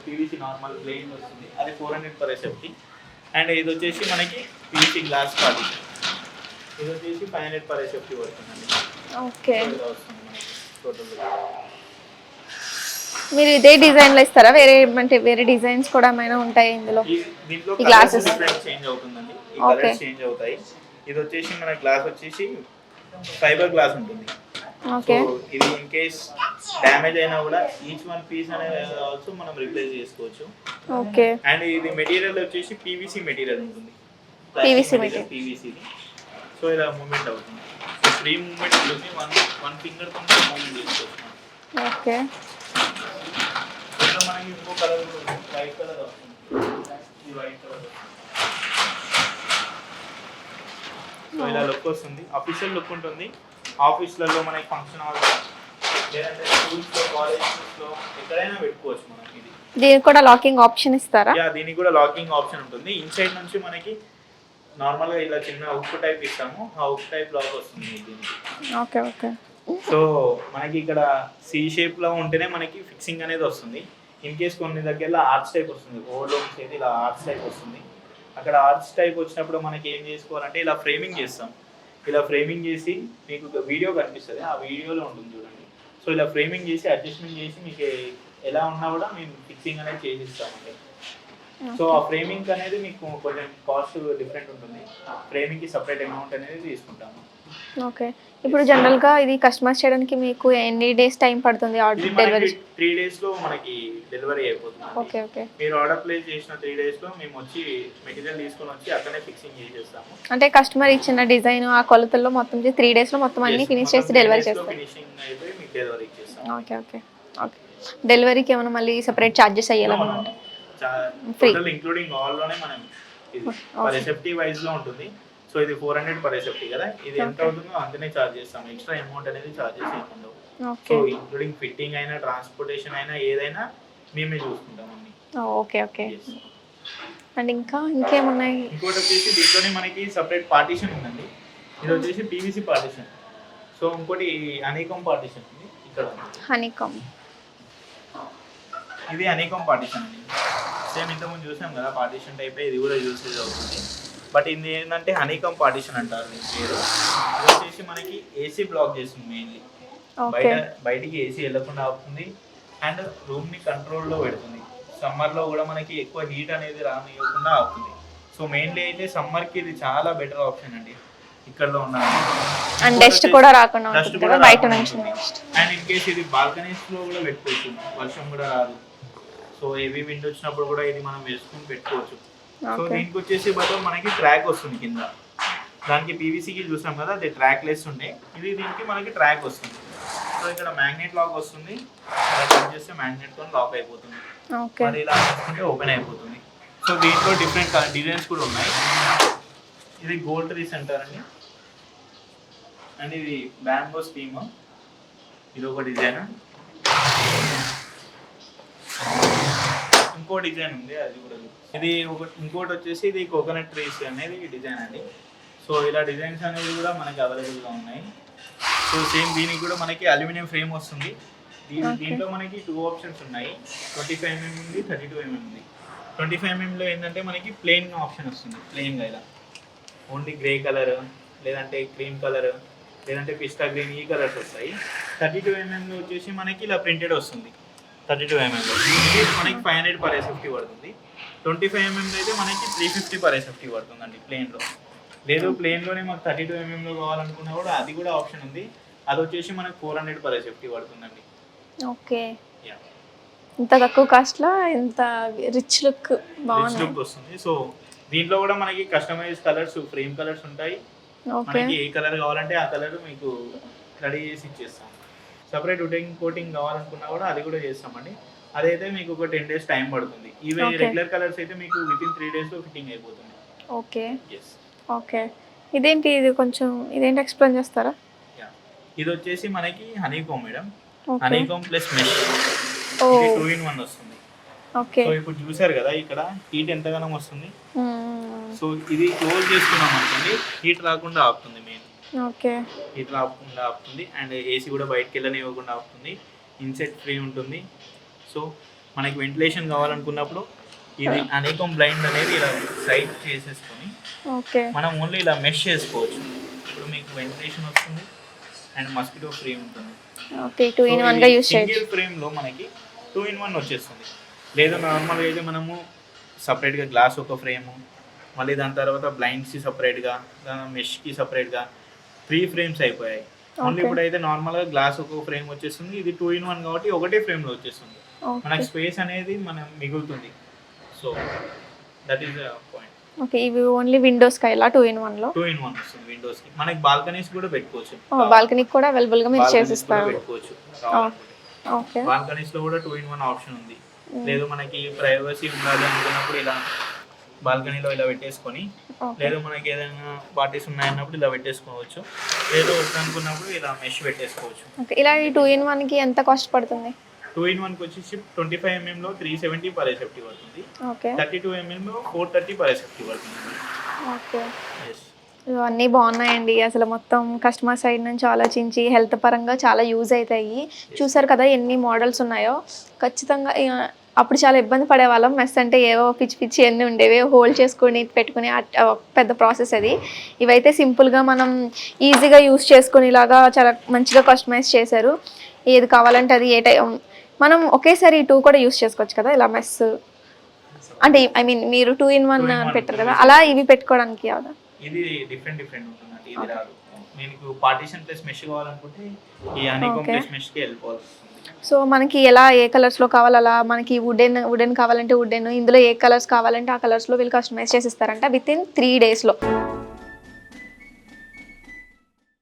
PVC normal plain వస్తుంది, అది 400 per SFT. And ఇది వచ్చేసి మనకి పీవీసీ గ్లాస్ పార్టీషన్, ఇది వచ్చేసి 500 పర్ ఎస్ఎఫ్టీ పడుతుందండి. ఓకే, ఇలా వస్తుంది మనకి టోటల్గా. మీరు ఇదే డిజైన్లో ఇస్తారా, వేరే అంటే వేరే డిజైన్స్ కూడా ఏమైనా ఉంటాయి ఇందులో? దీంట్లో ఈ గ్లాసెస్ చేంజ్ అవుతుందండి, ఈ కలర్స్ చేంజ్ అవుతాయి. ఇది వచ్చేసి మన గ్లాస్ వచ్చేసి ఫైబర్ గ్లాస్ ఉంటుంది. ఓకే, ఇది ఇన్ కేస్ డ్యామేజ్ అయినా కూడా ఈచ్ వన్ పీస్ అనేది ఆల్సో మనం రిప్లేస్ చేసుకోవచ్చు. ఓకే, అండ్ ఇది మెటీరియల్ వచ్చేసి పీవీసీ మెటీరియల్ ఉంటుంది, పీవీసీ మెటీరియల్. పీవీసీ. సో ఇలా మూమెంట్ అవుతుంది, ఫ్రీ మూమెంట్ ఉంటుంది, వన్ ఫింగర్ తో మూమెంట్ చేసుకోవచ్చు. ఓకే, ఇంకా మనకి ఇంకో కలర్ వైట్ కలర్ వస్తుంది, ఈ వైట్ కలర్. సో ఇలా లుక్ వస్తుంది, అఫీషియల్ లుక్ ఉంటుంది. ఆఫీస్లలో మనకి ఫంక్షన్ హాల్ లేదంటే స్కూల్స్లో కాలేజెస్లో ఎక్కడైనా పెట్టుకోవచ్చు మనం. ఇది దీనికి కూడా లాకింగ్ ఆప్షన్ ఇస్తారా? యా, దీనికి కూడా లాకింగ్ ఆప్షన్ ఉంటుంది. ఇన్సైడ్ నుంచి మనకి నార్మల్గా ఇలా చిన్న ఉక్ టైప్ ఇస్తాము, ఆ ఉక్ టైప్ లాక్ వస్తుంది దీనికి. Okay, okay. సో మనకి ఇక్కడ సి షేప్లో ఉంటేనే మనకి ఫిక్సింగ్ అనేది వస్తుంది. ఇన్ కేస్ కొన్ని దగ్గరలో ఆర్చ్ టైప్ వస్తుంది, ఓల్డ్ హోమ్స్ అయితే ఇలా ఆర్చ్ టైప్ వస్తుంది. అక్కడ ఆర్చ్ టైప్ వచ్చినప్పుడు మనకి ఏం చేసుకోవాలంటే ఇలా ఫ్రేమింగ్ చేస్తాం. ఇలా ఫ్రేమింగ్ చేసి మీకు వీడియో కనిపిస్తుంది, ఆ వీడియోలో ఉంటుంది చూడండి. సో ఇలా ఫ్రేమింగ్ చేసి అడ్జస్ట్మెంట్ చేసి మీకు ఎలా ఉన్నా కూడా మేము ఫిక్సింగ్ అనేది చేసిస్తామండి. సో ఆ ఫ్రేమింగ్ అనేది మీకు కొంచెం కాస్ట్ డిఫరెంట్ ఉంటుంది, ఫ్రేమింగ్కి సపరేట్ అమౌంట్ అనేది తీసుకుంటాము. ఓకే, ఇప్పుడు జనరల్గా ఇది కస్టమైజ్ చేయడానికి మీకు ఎన్ని డేస్ టైం పడుతుంది ఆర్డర్ డెలివరీ? 3 డేస్లో మనకి డెలివరీ అయిపోతుంది. Okay, okay. మీరు ఆర్డర్ ప్లేస్ చేసిన 3 డేస్లో మేము వచ్చి మెటీరియల్ తీసుకొని వచ్చి అక్కడే ఫిక్సింగ్ చేసేస్తాము. అంటే కస్టమర్ ఇచ్చిన డిజైన్ ఆ కొలతల్లో మొత్తం 3 డేస్లో మొత్తం అన్ని ఫినిష్ చేసి డెలివరీ చేస్తాం. ఫినిషింగ్ అయిపోయి మీకు డెలివరీ ఇచ్చేస్తాం. Okay, okay, okay. డెలివరీకి ఏమైనా మళ్ళీ సెపరేట్ ఛార్జెస్ అయ్యాలన్నమాట? టోటల్ ఇంక్లూడింగ్ ఆల్ లోనే మనం ఇది పర్ ఎస్ఎఫ్టీ వైజ్ లో ఉంటుంది. సో ఇది 400 పర్ ఎస్ఎఫ్టీ కదా, ఇది ఎంత అవుతుందో అంతనే చార్జ్ చేస్తాం, ఎక్స్ట్రా అమౌంట్ అనేది చార్జ్ చేసి ఉండవు. సో ఇంక్లూడింగ్ ఫిట్టింగ్ అయినా ట్రాన్స్పోర్టేషన్ అయినా ఏదైనా మేమే చూసుకుంటాం అన్ని. Okay, okay. అండ్ ఇంకేమున్నాయి? ఇంకోటి వచ్చేసి దీంట్లోనే మనకి సపరేట్ పార్టీషన్ ఉందండి. ఇది వచ్చేసి పీవీసీ పార్టీషన్. సో ఇంకోటి హనీకామ్ పార్టీషన్ ఉంది ఇక్కడ. హనీకామ్, ఇది హనీకామ్ పార్టీషన్ అండి. సేమ్ ఇంతకుముందు చూసాం కదా పార్టీషన్ టైప్, ఇది కూడా యూసేజ్ అవుతుంది. బట్ ఇది ఏంటంటే హనీకామ్ పార్టీషన్ అంటారు దీని పేరు. ఇది వచ్చేసి మనకి ఏసీ బ్లాక్ చేస్తుంది మెయిన్లీ, బయటికి ఏసీ వెళ్ళకుండా ఆపుతుంది అండ్ రూమ్ని కంట్రోల్లో పెడుతుంది. సమ్మర్లో కూడా మనకి ఎక్కువ హీట్ అనేది రానివ్వకుండా ఆపుతుంది. సో మెయిన్లీ అయితే సమ్మర్కి ఇది చాలా బెటర్ ఆప్షన్ అండి ఇక్కడలో ఉన్న. అండ్ డస్ట్ కూడా రాకుండా ఉంటుంది బయట నుంచి. అండ్ ఇన్ కేస్ ఇది బాల్కనీస్లో కూడా పెట్టుకోవచ్చు, వర్షం కూడా రాదు. సో హెవీ విండ్ వచ్చినప్పుడు కూడా ఇది మనం వేసుకుని పెట్టుకోవచ్చు. సో దీనికి వచ్చేసి బదులు మనకి ట్రాక్ వస్తుంది కింద, దానికి పీవీసీకి చూసాం కదా అది ట్రాక్ లెస్ ఉండే, ఇది దీనికి మనకి ట్రాక్ వస్తుంది. సో ఇక్కడ మ్యాగ్నెట్ లాక్ వస్తుంది, అలా టచ్ చేస్తే మ్యాగ్నెట్తో లాక్ అయిపోతుంది, మరి ఇలా చేసుకుంటే ఓపెన్ అయిపోతుంది. సో దీంట్లో డిఫరెంట్ డిజైన్స్ కూడా ఉన్నాయి. ఇది గోల్డ్ ట్రీస్ అంటారండి, అండ్ ఇది బ్యాంబో స్టీమ్, ఇది ఒక డిజైన్. ఇంకో డిజైన్ ఉంది అది కూడా. ఇది ఇంకోటి వచ్చేసి ఇది కోకోనట్ ట్రీస్ అనేది డిజైన్ అండి. సో ఇలా డిజైన్స్ అనేవి కూడా మనకి అవైలబుల్గా ఉన్నాయి. సో సేమ్ దీనికి కూడా మనకి అల్యూమినియం ఫ్రేమ్ వస్తుంది. దీంట్లో మనకి 2 ఆప్షన్స్ ఉన్నాయి, 25mm ఉంది, 32mm ఉంది. 25mmలో ఏంటంటే మనకి ప్లెయిన్ ఆప్షన్ వస్తుంది, ప్లెయిన్గా ఇలా ఓన్లీ గ్రే కలర్ లేదంటే క్రీమ్ కలర్ లేదంటే పిస్తా గ్రీన్ ఈ కలర్స్ వస్తాయి. 32mmలో వచ్చేసి మనకి ఇలా ప్రింటెడ్ వస్తుంది. 32mmలో మనకి 500 పర్ ఎస్ఎఫ్టీ పడుతుంది. 25mmలో అయితే మనకి 350 పర్ ఎస్ఎఫ్టీ పడుతుందండి ప్లెయిన్లో. లేదు ప్లెయిన్లోనే మాకు 32mmలో కావాలనుకున్నా కూడా అది కూడా ఆప్షన్ ఉంది, అది వచ్చేసి మనకి 400 పర్ ఎస్ఎఫ్టీ పడుతుందండి. ఓకే, ఇంత తక్కువ కాస్ట్లో ఇంత రిచ్ లుక్ వస్తుంది. సో దీంట్లో కూడా మనకి కస్టమైజ్ కలర్స్, ఫ్రేమ్ కలర్స్ ఉంటాయి. మనకి ఏ కలర్ కావాలంటే ఆ కలర్ మీకు రెడీ చేసి ఇచ్చేస్తాం. సపరేట్ కోటింగ్ కావాలనుకున్నా కూడా అది కూడా చేస్తామండి. అదైతే మీకు ఒక 10 days టైం పడుతుంది. ఇవి రెగ్యులర్ కలర్స్ అయితే మీకు వితిన్ 3 daysలో ఫిట్టింగ్ అయిపోతుంది. Okay, okay. ఇదేంటి, ఇది కొంచెం ఇదేంటి ఎక్స్ప్లెయిన్ చేస్తారా? ఇది వచ్చేసి మనకి honeycomb madam, honeycomb plus mesh, ఇది 2 in 1 వస్తుంది. ఓకే, సో ఇప్పుడు చూసారు కదా ఇక్కడ హీట్ ఎంతగానో వస్తుంది. సో ఇది క్లోజ్ చేసుకున్నాం అనుకోండి, హీట్ రాకుండా ఆపుతుంది మెయిన్. ఓకే, హీట్ రాకుండా ఆపుతుంది అండ్ ఏసీ కూడా బయటకు వెళ్ళనివ్వకుండా ఆపుతుంది. ఇన్సెట్ ఫ్రీ ఉంటుంది. సో మనకి వెంటిలేషన్ కావాలనుకున్నప్పుడు ఇది అనేకం బ్లైండ్ అనేది ఇలా సైడ్ చేసేసుకొని ఓకే మనం ఓన్లీ ఇలా మెష్ చేసుకోవచ్చు. ఇప్పుడు మీకు వెంటిలేషన్ వస్తుంది అండ్ మస్కిటో ఫ్రీ ఉంటుంది. ఓకే 2 in 1 గా యూస్ చేయొచ్చు. సింగిల్ ఫ్రేమ్లో మనకి 2 in 1 వచ్చేస్తుంది. లేదా నార్మల్గా అయితే మనము సపరేట్గా గ్లాస్ ఒక ఫ్రేము, మళ్ళీ దాని తర్వాత బ్లైండ్స్కి సపరేట్గా, మెష్కి సపరేట్గా 3 ఫ్రేమ్స్ అయిపోయాయి. ఓన్లీ ఇప్పుడు అయితే నార్మల్గా గ్లాస్ ఒక ఫ్రేమ్ వచ్చేస్తుంది. ఇది 2 in 1 కాబట్టి ఒకటే ఫ్రేమ్లో వచ్చేస్తుంది. మనకి స్పేస్ అనేది మనం మిగులుతుంది. So that is the point. Okay ఇవి ఓన్లీ విండోస్ కా ఇలా 2 in 1 లో 2 in 1 వస్తుంది విండోస్ కి. మనకి బాల్కనీస్ కూడా పెట్టుకోవచ్చు. బాల్కనీకి కూడా అవైలబుల్ గా మీరు చేసిస్తారు. పెట్టుకోవచ్చు. ఓకే బాల్కనీస్ లో కూడా 2 in 1 ఆప్షన్ ఉంది. లేదు మనకి ప్రైవసీ ఉండాలి అనుకున్నప్పుడు ఇలా బాల్కనీలో ఇలా పెట్టేసుకొని, లేదు మనకి ఏదైనా పార్టీస్ ఉన్నాయన్నప్పుడు ఇలా పెట్టేసుకోవచ్చు. లేదు అనుకున్నప్పుడు ఇలా మెష్ పెట్టేసుకోవచ్చు. ఓకే ఇలా ఈ 2 in 1 కి ఎంత కాస్ట్ పడుతుంది? 2 in 1 కి వచ్చేసి 25 mm లో 370 per SFT పడుతుంది. ఓకే 32 mm లో 430 per SFT పడుతుంది. ఓకే yes ఇవన్నీ బాగున్నాయండి. అసలు మొత్తం కస్టమర్ సైడ్ నుంచి ఆలోచించి హెల్త్ పరంగా చాలా యూజ్ అవుతాయి. చూసారు కదా ఎన్ని మోడల్స్ ఉన్నాయో. ఖచ్చితంగా అప్పుడు చాలా ఇబ్బంది పడేవాళ్ళం. మెస్ అంటే ఏవో పిచ్చి పిచ్చి అన్నీ ఉండేవి, హోల్డ్ చేసుకొని పెట్టుకుని పెద్ద ప్రాసెస్ అది. ఇవైతే సింపుల్గా మనం ఈజీగా యూజ్ చేసుకుని ఇలాగా చాలా మంచిగా కస్టమైజ్ చేశారు. ఏది కావాలంటే అది ఏ టైం మనం ఒకేసారి 2 కూడా యూజ్ చేసుకోవచ్చు కదా ఇలా మెస్ అంటే ఐ మీన్ మీరు 2 in 1 పెట్టారు కదా అలా ఇవి పెట్టుకోవడానికి కదా. ఇది డిఫరెంట్ ఉంటుందండి. ఇది రాదు. మీకు పార్టీషన్ ప్లస్ మెష్ కావాలనుకుంటే ఈ హనీకామ్ ప్లస్ మెష్ కి వెళ్ళిపోవాలి. సో మనకి ఎలా ఏ కలర్స్ లో కావాలో అలా మనకి వుడెన్ కావాలంటే వుడెన్, ఇందులో ఏ కలర్స్ కావాలంటే ఆ కలర్స్ లో వీళ్ళు కస్టమైజ్ చేసి ఇస్తారంట విత్ ఇన్ 3 days లో.